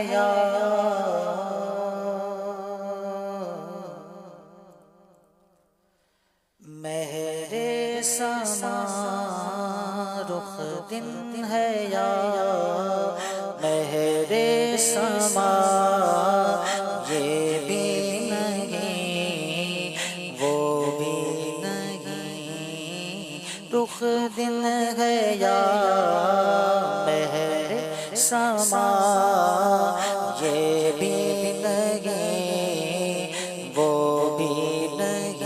یا مہر سما رخ دن ہے یا مہر سما یہ بھی نہیں وہ بھی نہیں رخ دن ہے یا مہر سما یہ بھی نہیں وہ بھی نہیں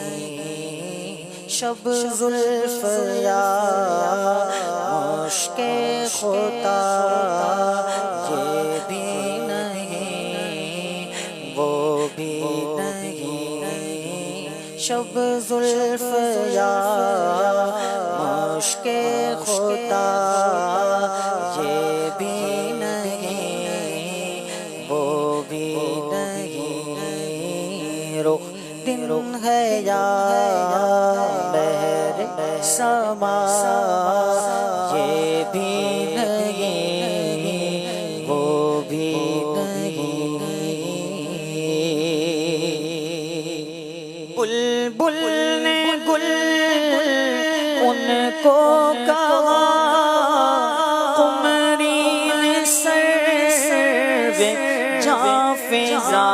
شب زلف یا مشک خدا یہ بھی نہیں وہ بھی نہیں شب زلف یا مشک خدا یہ بھی نہیں وہ بھی نہیں رخ دن ہے یا مہر سما یہ بھی نہیں وہ بھی نہیں بلبل نے گل ان کو کہا قمری نے سر جاں فضا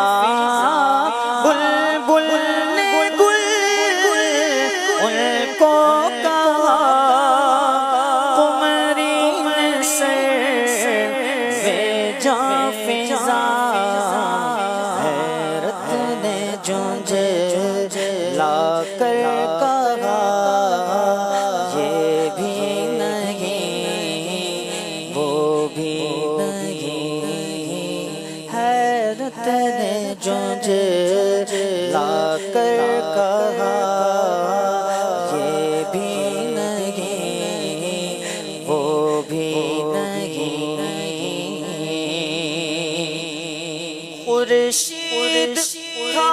بلبل نے گل ان کو کہا قمری نے سر جاں فضا حیرت نے جونج لا کر کہا یہ بھی نہیں وہ بھی نہیں حیرت نے جونج لا کر کہا یہ بھی نہیں وہ بھی نہیں خورشید تھا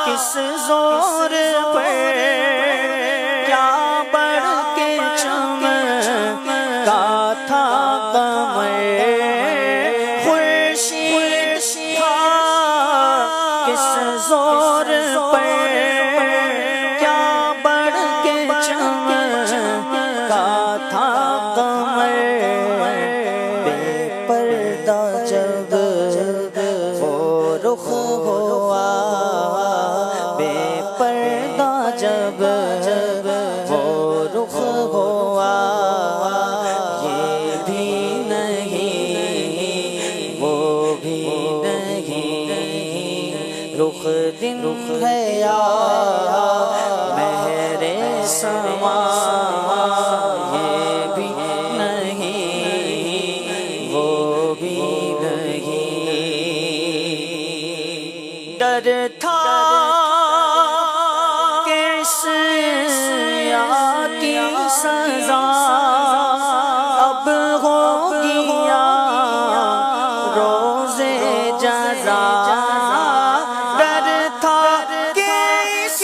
کس زور پر کیا بڑھ کے چمکا تھا قمر خورشید تھا کس زور پر کیا بڑھ کے چمکا تھا قمر بے پردہ جب وہ رخ ہوا بے پردہ جب وہ رخ ہوا یہ بھی نہیں وہ بھی نہیں رخ دن ہے یا مہر سما یہ بھی نہیں وہ بھی نہیں ڈر تھا کہ اس کی سزا اب ہوگی یا روز جزا ڈر تھا کہ اس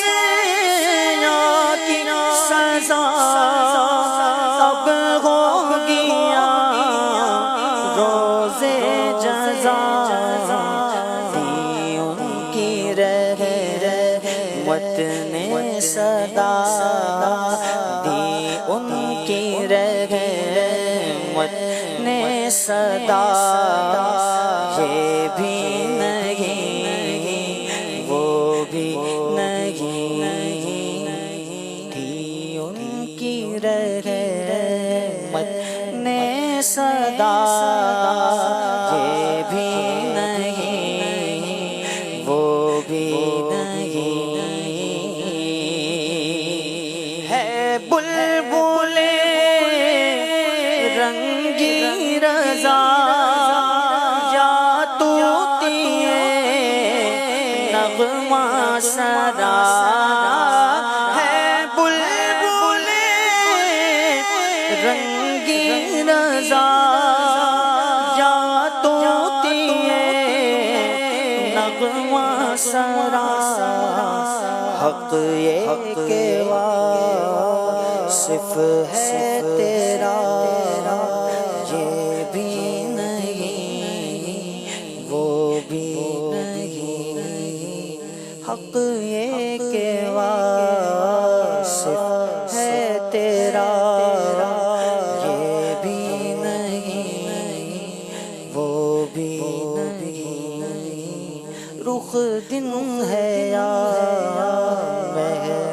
کی سزا اب ہوگی یا روز جزا رحمت نے صدا دی ان کی رحمت نے صدا یہ بھی نہیں وہ بھی نہیں دی ان کی رحمت نے صدا یہ بھی نہیں وہ بھی بلبل رنگی رضا یا طوطی نغمہ سرا ہے بلبل رنگی رضا یا طوطی نغمہ سرا حق یہ کہ واصف ہے تیرا حق یہ کہ واصف ہے تیرا، یہ بھی نہیں وہ بھی نہیں، رخ دن ہے یا مہر